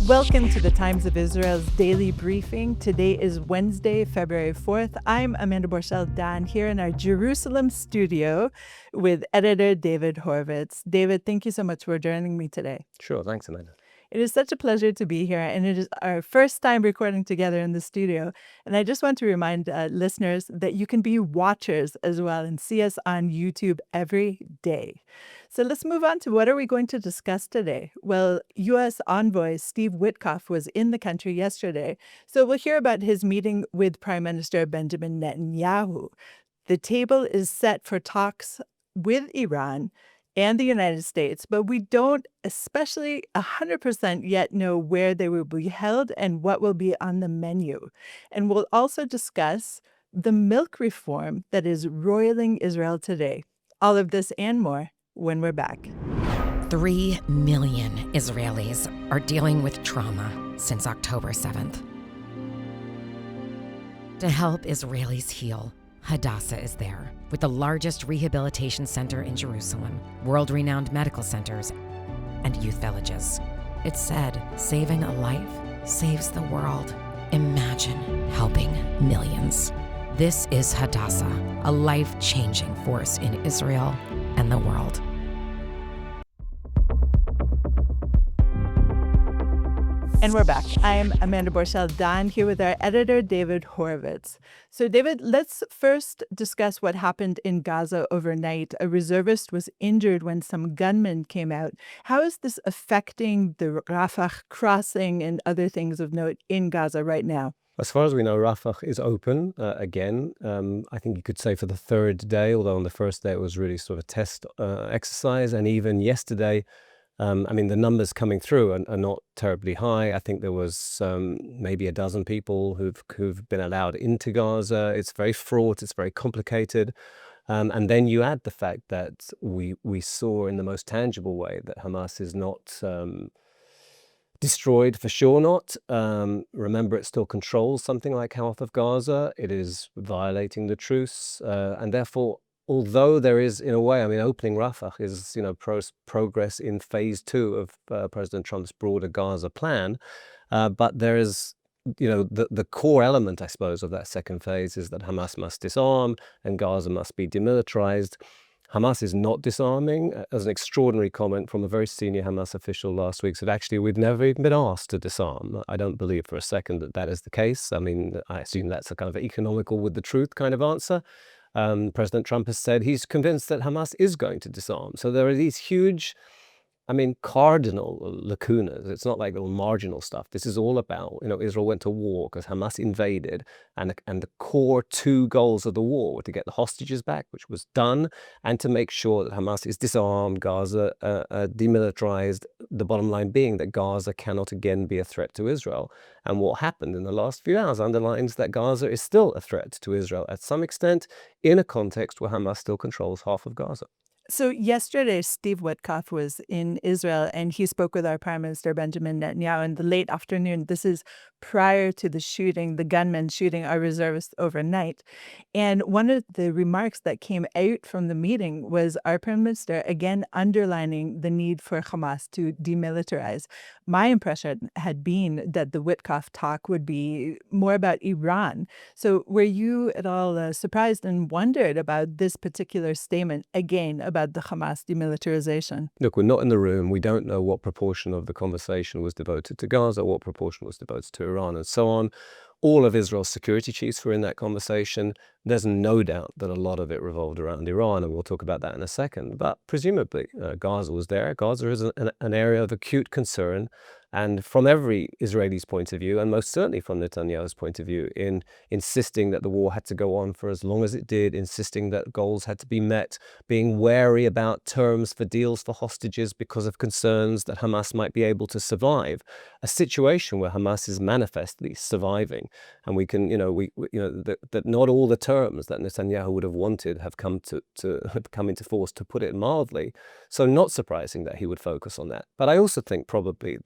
Welcome to the Times of Israel's daily briefing. Today is Wednesday, February 4th. I'm Amanda Borschel-Dan here in our Jerusalem studio with editor David Horovitz. David, thank you so much for joining me today. Sure, thanks, Amanda. It is such a pleasure to be here, and it is our first time recording together in the studio. And I just want to remind listeners that you can be watchers as well and see us on YouTube every day. So let's move on to what are we going to discuss today? Well, U.S. envoy Steve Witkoff was in the country yesterday, so we'll hear about his meeting with Prime Minister Benjamin Netanyahu. The table is set for talks with Iran and the United States, but we don't especially 100% yet know where they will be held and what will be on the menu. And we'll also discuss the milk reform that is roiling Israel today. All of this and more when we're back. 3 million Israelis are dealing with trauma since October 7th. To help Israelis heal, Hadassah is there, with the largest rehabilitation center in Jerusalem, world-renowned medical centers, and youth villages. It's said, saving a life saves the world. Imagine helping millions. This is Hadassah, a life-changing force in Israel and the world. And we're back. I'm Amanda Borschel-Dan here with our editor, David Horovitz. So, David, let's first discuss what happened in Gaza overnight. A reservist was injured when some gunmen came out. How is this affecting the Rafah crossing and other things of note in Gaza right now? As far as we know, Rafah is open again. I think you could say for the third day, although on the first day it was really sort of a test exercise. And even yesterday, the numbers coming through are not terribly high. I think there was maybe a dozen people who've been allowed into Gaza. It's very fraught. It's very complicated. And then you add the fact that we saw in the most tangible way that Hamas is not destroyed, for sure not. Remember, it still controls something like half of Gaza. It is violating the truce. And therefore, although there is, in a way, opening Rafah is, progress in phase 2 of President Trump's broader Gaza plan. But there is, the core element, I suppose, of that second phase is that Hamas must disarm and Gaza must be demilitarized. Hamas is not disarming, as an extraordinary comment from a very senior Hamas official last week said, actually, we've never even been asked to disarm. I don't believe for a second that that is the case. I assume that's a kind of economical with the truth kind of answer. President Trump has said he's convinced that Hamas is going to disarm. So there are these huge, cardinal lacunas. It's not like little marginal stuff. This is all about, Israel went to war because Hamas invaded, and the core 2 goals of the war were to get the hostages back, which was done, and to make sure that Hamas is disarmed, Gaza demilitarized, the bottom line being that Gaza cannot again be a threat to Israel. And what happened in the last few hours underlines that Gaza is still a threat to Israel at some extent in a context where Hamas still controls half of Gaza. So yesterday, Steve Witkoff was in Israel, and he spoke with our Prime Minister, Benjamin Netanyahu, in the late afternoon. This is prior to the shooting, the gunmen shooting our reservists overnight. And one of the remarks that came out from the meeting was our Prime Minister, again, underlining the need for Hamas to demilitarize. My impression had been that the Witkoff talk would be more about Iran. So were you at all surprised and wondered about this particular statement, again, about the Hamas demilitarization? Look, we're not in the room. We don't know what proportion of the conversation was devoted to Gaza, what proportion was devoted to Iran, and so on. All of Israel's security chiefs were in that conversation. There's no doubt that a lot of it revolved around Iran, and we'll talk about that in a second. But presumably, Gaza was there. Gaza is an area of acute concern. And from every Israeli's point of view, and most certainly from Netanyahu's point of view, in insisting that the war had to go on for as long as it did, insisting that goals had to be met, being wary about terms for deals for hostages because of concerns that Hamas might be able to survive, a situation where Hamas is manifestly surviving. And we can, that not all the terms that Netanyahu would have wanted have come into force, to put it mildly. So not surprising that he would focus on that. But I also think probably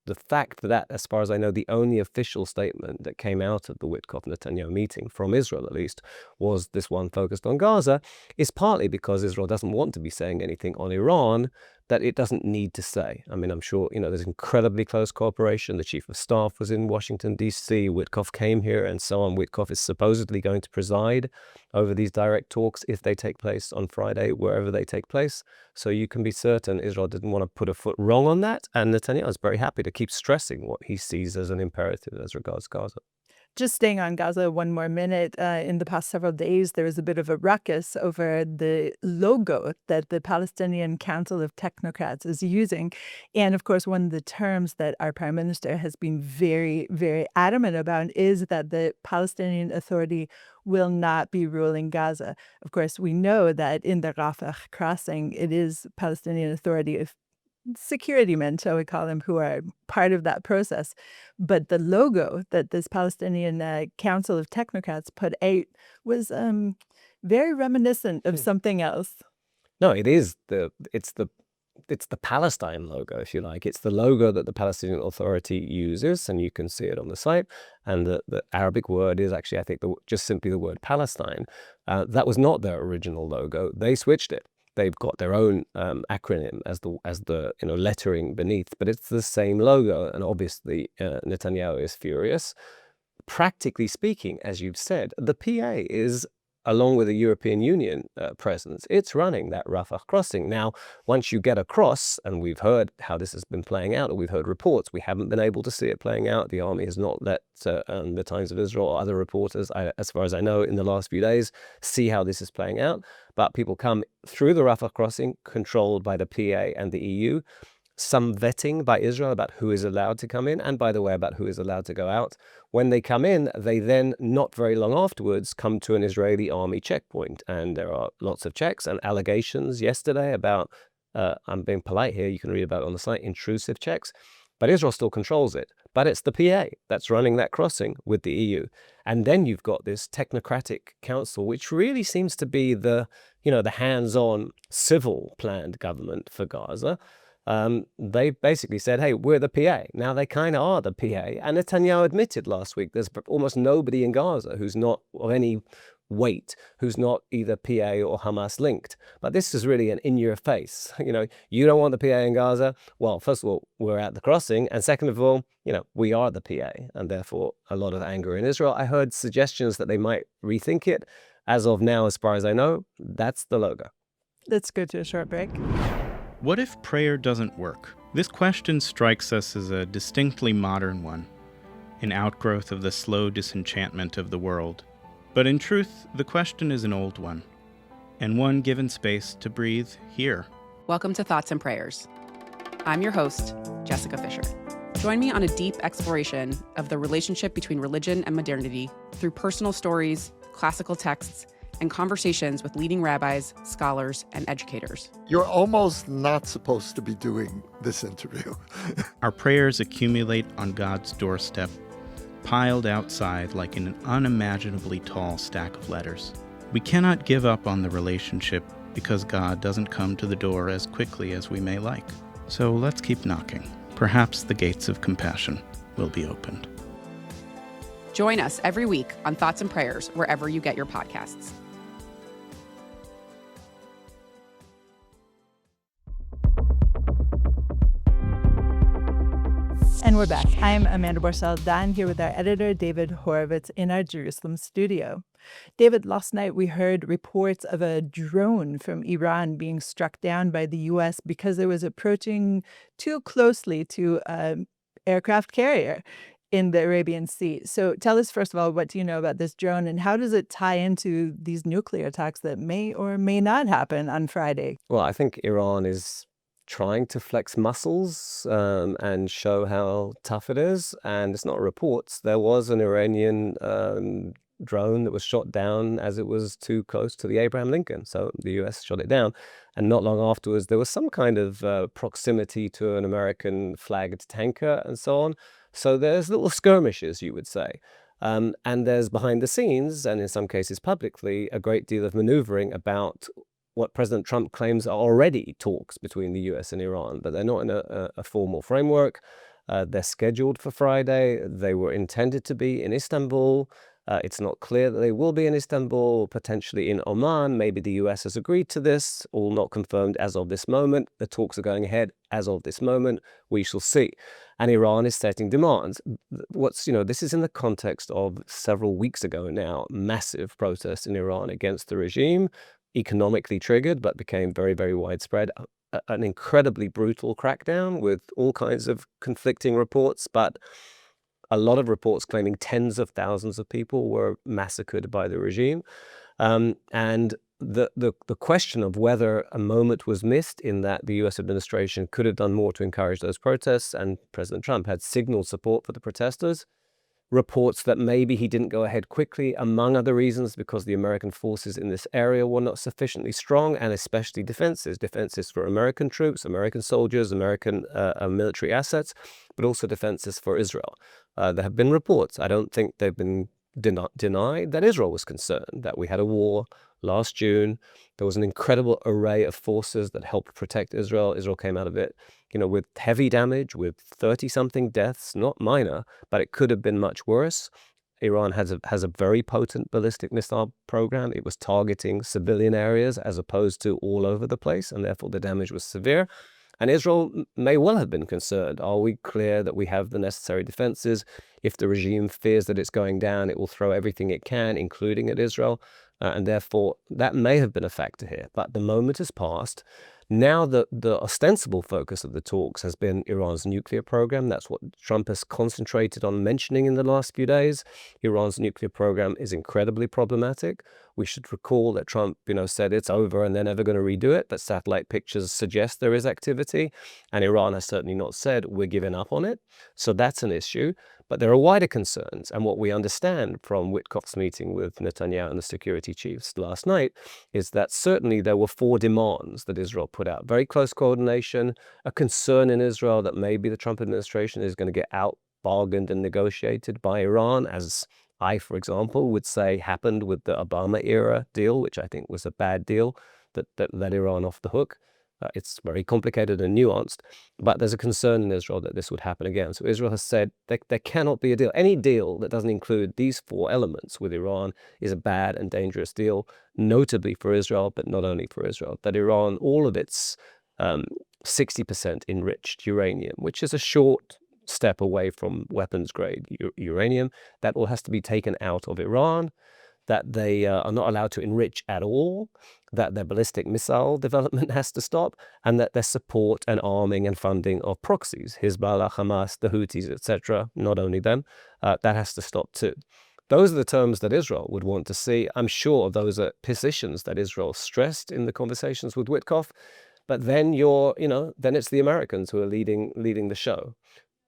the fact that, as far as I know, the only official statement that came out of the Witkoff-Netanyahu meeting, from Israel at least, was this one focused on Gaza, is partly because Israel doesn't want to be saying anything on Iran, that it doesn't need to say. I mean, I'm sure, there's incredibly close cooperation. The chief of staff was in Washington, D.C. Witkoff came here and so on. Witkoff is supposedly going to preside over these direct talks if they take place on Friday, wherever they take place. So you can be certain Israel didn't want to put a foot wrong on that. And Netanyahu is very happy to keep stressing what he sees as an imperative as regards Gaza. Just staying on Gaza one more minute, in the past several days, there was a bit of a ruckus over the logo that the Palestinian Council of Technocrats is using. And of course, one of the terms that our prime minister has been very, very adamant about is that the Palestinian Authority will not be ruling Gaza. Of course, we know that in the Rafah crossing, it is Palestinian Authority of security men, shall we call them, who are part of that process. But the logo that this Palestinian Council of Technocrats put out was very reminiscent of something else. No, it's the Palestine logo, if you like. It's the logo that the Palestinian Authority uses, and you can see it on the site. And the Arabic word is actually, I think, just simply the word Palestine. That was not their original logo. They switched it. They've got their own acronym as the lettering beneath, but it's the same logo. And obviously, Netanyahu is furious. Practically speaking, as you've said, the PA is, along with the European Union presence, it's running that Rafah crossing. Now, once you get across, and we've heard how this has been playing out, or we've heard reports, we haven't been able to see it playing out. The army has not let the Times of Israel or other reporters, as far as I know, in the last few days, see how this is playing out. But people come through the Rafah crossing, controlled by the PA and the EU. Some vetting by Israel about who is allowed to come in, and by the way, about who is allowed to go out. When they come in, they then, not very long afterwards, come to an Israeli army checkpoint. And there are lots of checks and allegations yesterday about, I'm being polite here, you can read about it on the site, intrusive checks. But Israel still controls it. But it's the PA that's running that crossing with the EU. And then you've got this technocratic council, which really seems to be the hands-on civil planned government for Gaza. They basically said, hey, we're the PA. Now they kind of are the PA. And Netanyahu admitted last week there's almost nobody in Gaza who's not of any weight, who's not either PA or Hamas linked. But this is really an in-your-face. You don't want the PA in Gaza. Well, first of all, we're at the crossing. And second of all, we are the PA. And therefore, a lot of anger in Israel. I heard suggestions that they might rethink it. As of now, as far as I know, that's the logo. Let's go to a short break. What if prayer doesn't work? This question strikes us as a distinctly modern one, an outgrowth of the slow disenchantment of the world. But in truth, the question is an old one, and one given space to breathe here. Welcome to Thoughts and Prayers. I'm your host, Jessica Fisher. Join me on a deep exploration of the relationship between religion and modernity through personal stories, classical texts, and conversations with leading rabbis, scholars, and educators. You're almost not supposed to be doing this interview. Our prayers accumulate on God's doorstep, piled outside like an unimaginably tall stack of letters. We cannot give up on the relationship because God doesn't come to the door as quickly as we may like. So let's keep knocking. Perhaps the gates of compassion will be opened. Join us every week on Thoughts and Prayers wherever you get your podcasts. And we're back. I'm Amanda Borschel-Dan here with our editor, David Horovitz, in our Jerusalem studio. David, last night we heard reports of a drone from Iran being struck down by the U.S. because it was approaching too closely to an aircraft carrier in the Arabian Sea. So tell us, first of all, what do you know about this drone and how does it tie into these nuclear attacks that may or may not happen on Friday? Well, I think Iran is trying to flex muscles and show how tough it is. And it's not reports. There was an Iranian drone that was shot down as it was too close to the Abraham Lincoln. So the US shot it down. And not long afterwards, there was some kind of proximity to an American flagged tanker and so on. So there's little skirmishes, you would say. And there's behind the scenes, and in some cases publicly, a great deal of maneuvering about what President Trump claims are already talks between the US and Iran, but they're not in a formal framework. They're scheduled for Friday. They were intended to be in Istanbul. It's not clear that they will be in Istanbul, potentially in Oman. Maybe the US has agreed to this, all not confirmed as of this moment. The talks are going ahead as of this moment. We shall see. And Iran is setting demands. This is in the context of several weeks ago now, massive protests in Iran against the regime, economically triggered, but became very, very widespread. An incredibly brutal crackdown with all kinds of conflicting reports, but a lot of reports claiming tens of thousands of people were massacred by the regime. And the question of whether a moment was missed in that the US administration could have done more to encourage those protests, and President Trump had signaled support for the protesters. Reports that maybe he didn't go ahead quickly, among other reasons, because the American forces in this area were not sufficiently strong, and especially defenses for American troops, American soldiers, American military assets, but also defenses for Israel. There have been reports, I don't think they've been denied, that Israel was concerned, that we had a war last June. There was an incredible array of forces that helped protect Israel. Israel came out of it, with heavy damage, with 30-something deaths, not minor, but it could have been much worse. Iran has a very potent ballistic missile program. It was targeting civilian areas as opposed to all over the place, and therefore the damage was severe. And Israel may well have been concerned. Are we clear that we have the necessary defenses? If the regime fears that it's going down, it will throw everything it can, including at Israel. And therefore, that may have been a factor here. But the moment has passed. Now the ostensible focus of the talks has been Iran's nuclear program. That's what Trump has concentrated on mentioning in the last few days. Iran's nuclear program is incredibly problematic. We should recall that Trump, said it's over and they're never going to redo it, but satellite pictures suggest there is activity, and Iran has certainly not said we're giving up on it. So that's an issue. But there are wider concerns, and what we understand from Witkoff's meeting with Netanyahu and the security chiefs last night is that certainly there were 4 demands that Israel put out. Very close coordination, a concern in Israel that maybe the Trump administration is going to get out-bargained and negotiated by Iran, as I, for example, would say happened with the Obama-era deal, which I think was a bad deal that let Iran off the hook. It's very complicated and nuanced, but there's a concern in Israel that this would happen again. So Israel has said there cannot be a deal. Any deal that doesn't include these 4 elements with Iran is a bad and dangerous deal, notably for Israel, but not only for Israel. That Iran, all of its 60% enriched uranium, which is a short step away from weapons-grade uranium, that all has to be taken out of Iran, that they are not allowed to enrich at all, that their ballistic missile development has to stop, and that their support and arming and funding of proxies, Hezbollah, Hamas, the Houthis, etc., not only them, that has to stop too. Those are the terms that Israel would want to see. I'm sure those are positions that Israel stressed in the conversations with Witkoff, but then then it's the Americans who are leading the show.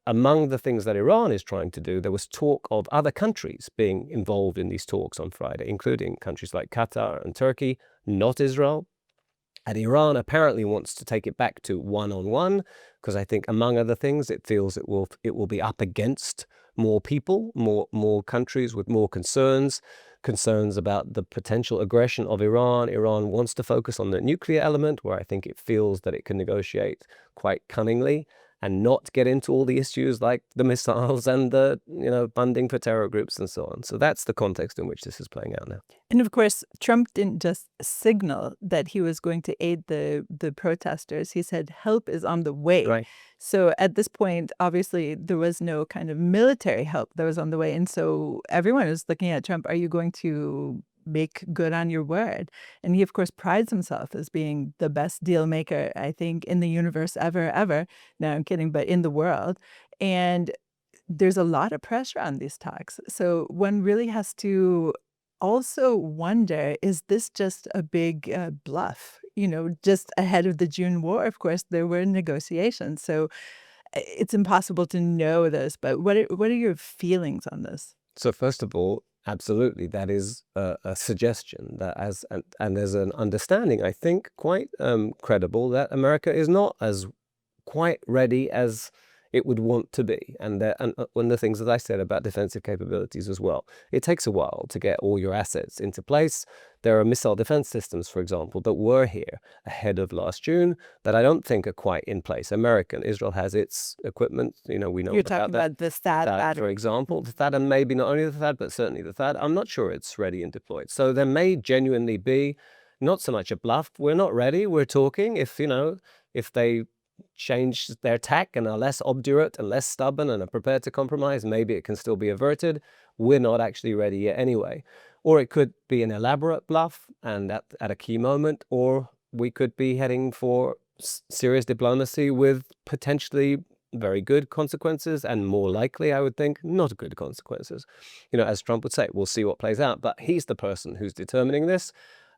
Among the things that Iran is trying to do, there was talk of other countries being involved in these talks on Friday, including countries like Qatar and Turkey, not Israel. And Iran apparently wants to take it back to one-on-one, because I think, among other things, it feels it will be up against more people, more countries with more concerns about the potential aggression of Iran. Iran wants to focus on the nuclear element, where I think it feels that it can negotiate quite cunningly and not get into all the issues like the missiles and the funding for terror groups and so on. So that's the context in which this is playing out now. And of course, Trump didn't just signal that he was going to aid the protesters. He said help is on the way. Right. So at this point, obviously, there was no kind of military help that was on the way. And so everyone was looking at Trump. Are you going to make good on your word? And he, of course, prides himself as being the best deal maker, I think, in the universe ever. No, I'm kidding, but in the world. And there's a lot of pressure on these talks. So one really has to also wonder, is this just a big bluff? Just ahead of the June war, of course, there were negotiations. So it's impossible to know this, but what are your feelings on this? So first of all, absolutely, that is a suggestion that and there's an understanding, I think, quite credible, that America is not as quite ready as it would want to be. And one of the things that I said about defensive capabilities as well, it takes a while to get all your assets into place. There are missile defense systems, for example, that were here ahead of last June that I don't think are quite in place. Israel has its equipment. We know You're about talking that. about the THAAD For battery. example, the THAAD, and maybe not only the THAAD, but certainly the THAAD. I'm not sure it's ready and deployed. So there may genuinely be not so much a bluff. We're not ready. We're talking. If they change their tack and are less obdurate and less stubborn and are prepared to compromise, maybe it can still be averted. We're not actually ready yet anyway. Or it could be an elaborate bluff and at a key moment, or we could be heading for serious diplomacy with potentially very good consequences and more likely, I would think, not good consequences. As Trump would say, we'll see what plays out, but he's the person who's determining this.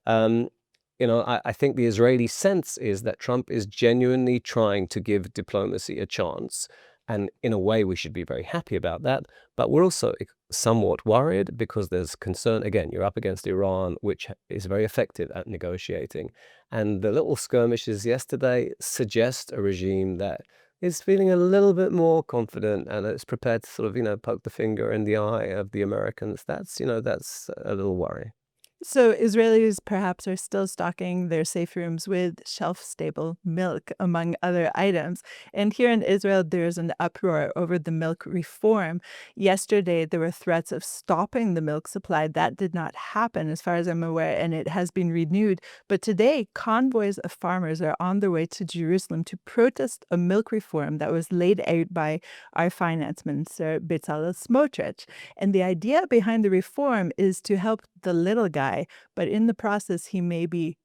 I think the Israeli sense is that Trump is genuinely trying to give diplomacy a chance. And in a way, we should be very happy about that. But we're also somewhat worried because there's concern. Again, you're up against Iran, which is very effective at negotiating. And the little skirmishes yesterday suggest a regime that is feeling a little bit more confident and is prepared to sort of, poke the finger in the eye of the Americans. That's a little worry. So Israelis perhaps are still stocking their safe rooms with shelf-stable milk, among other items. And here in Israel, there's an uproar over the milk reform. Yesterday, there were threats of stopping the milk supply. That did not happen, as far as I'm aware, and it has been renewed. But today, convoys of farmers are on their way to Jerusalem to protest a milk reform that was laid out by our finance minister, Bezalel Smotrich. And the idea behind the reform is to help the little guy, but in the process, he may be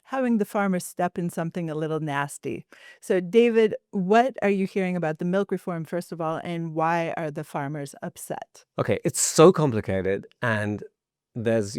having the farmer step in something a little nasty. So, David, what are you hearing about the milk reform, first of all, and why are the farmers upset? Okay, it's so complicated, and there's,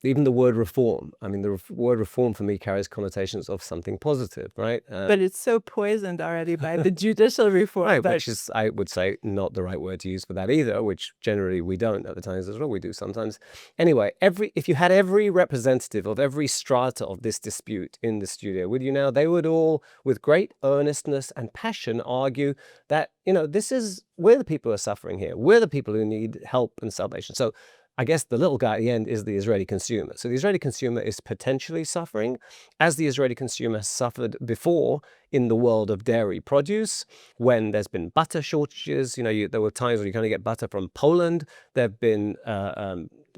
even the word reform. I mean, the word reform for me carries connotations of something positive, right? But it's so poisoned already by the judicial reform. Right, which is, I would say, not the right word to use for that either, which generally we don't at the Times as well. We do sometimes. Anyway, if you had every representative of every strata of this dispute in the studio with you now, they would all, with great earnestness and passion, argue that, we're the people who are suffering here. We're the people who need help and salvation. So I guess the little guy at the end is the Israeli consumer. So the Israeli consumer is potentially suffering, as the Israeli consumer suffered before in the world of dairy produce, when there's been butter shortages. There were times when you can only get butter from Poland. There have been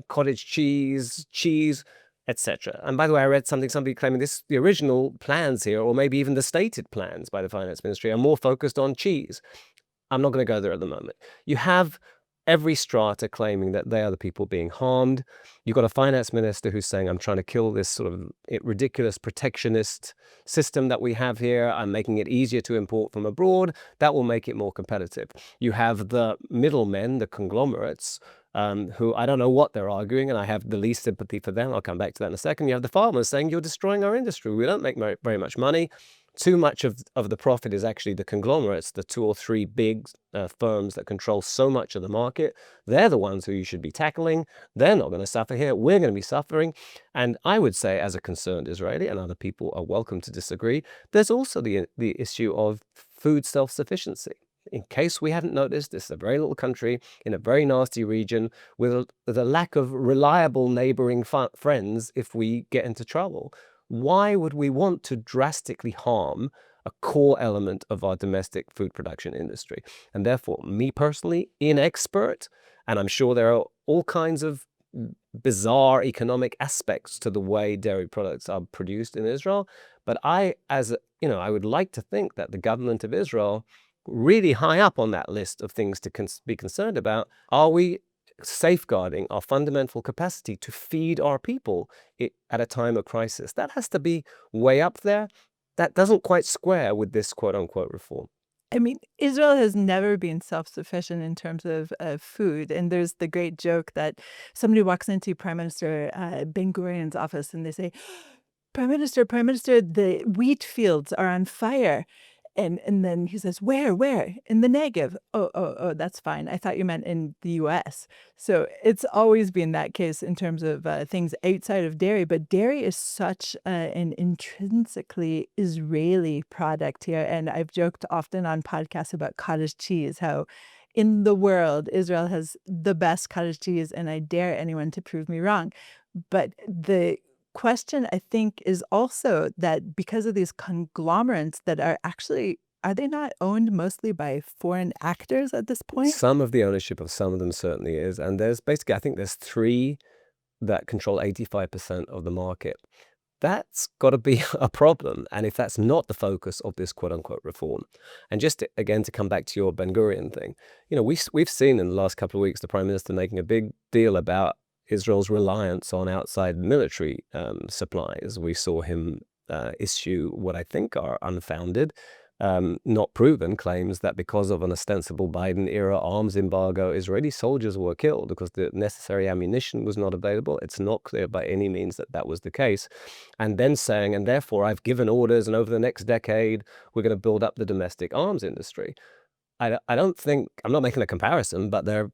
cottage cheese, etc. And by the way, I read somebody claiming the original plans here, or maybe even the stated plans by the finance ministry, are more focused on cheese. I'm not going to go there at the moment. You have every strata claiming that they are the people being harmed. You've got a finance minister who's saying, I'm trying to kill this sort of ridiculous protectionist system that we have here. I'm making it easier to import from abroad. That will make it more competitive. You have the middlemen, the conglomerates, who I don't know what they're arguing, and I have the least sympathy for them. I'll come back to that in a second. You have the farmers saying, you're destroying our industry. We don't make very much money. Too much of the profit is actually the conglomerates, the 2 or 3 big firms that control so much of the market. They're the ones who you should be tackling. They're not going to suffer here. We're going to be suffering. And I would say, as a concerned Israeli, and other people are welcome to disagree, there's also the issue of food self-sufficiency. In case we haven't noticed, this is a very little country in a very nasty region with a lack of reliable neighboring friends if we get into trouble. Why would we want to drastically harm a core element of our domestic food production industry? And therefore, me personally, inexpert, and I'm sure there are all kinds of bizarre economic aspects to the way dairy products are produced in Israel. But I would like to think that the government of Israel, really high up on that list of things to be concerned about, are we safeguarding our fundamental capacity to feed our people at a time of crisis? That has to be way up there. That doesn't quite square with this quote-unquote reform. I mean, Israel has never been self-sufficient in terms of food. And there's the great joke that somebody walks into Prime Minister Ben-Gurion's office and they say, Prime Minister, the wheat fields are on fire. And then he says, where? In the Negev. Oh, that's fine. I thought you meant in the U.S. So it's always been that case in terms of things outside of dairy. But dairy is such an intrinsically Israeli product here. And I've joked often on podcasts about cottage cheese, how in the world, Israel has the best cottage cheese, and I dare anyone to prove me wrong. But the question, I think, is also that because of these conglomerates that are they not owned mostly by foreign actors at this point? Some of the ownership of some of them certainly is. And there's basically, I think there's 3 that control 85% of the market. That's got to be a problem. And if that's not the focus of this quote unquote reform, and just again to come back to your Ben Gurion thing, we've seen in the last couple of weeks the Prime Minister making a big deal about Israel's reliance on outside military supplies. We saw him issue what I think are unfounded, not proven claims that because of an ostensible Biden-era arms embargo, Israeli soldiers were killed because the necessary ammunition was not available. It's not clear by any means that that was the case. And then saying, and therefore I've given orders, and over the next decade, we're going to build up the domestic arms industry. I don't think, I'm not making a comparison, but there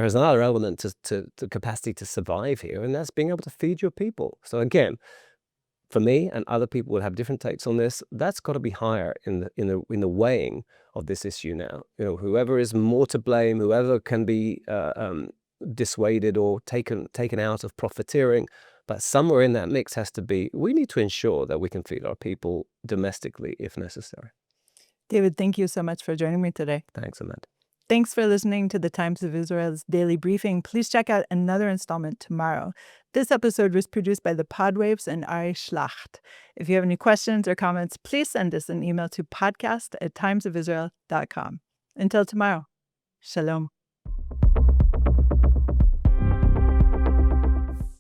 is another element to capacity to survive here, and that's being able to feed your people. So again, for me, and other people will have different takes on this, that's got to be higher in the weighing of this issue now. Whoever is more to blame, whoever can be dissuaded or taken out of profiteering, but somewhere in that mix has to be, we need to ensure that we can feed our people domestically if necessary. David, thank you so much for joining me today. Thanks, Amanda. Thanks for listening to the Times of Israel's Daily Briefing. Please check out another installment tomorrow. This episode was produced by the Podwaves and Ari Schlacht. If you have any questions or comments, please send us an email to podcast@timesofisrael.com. Until tomorrow, shalom.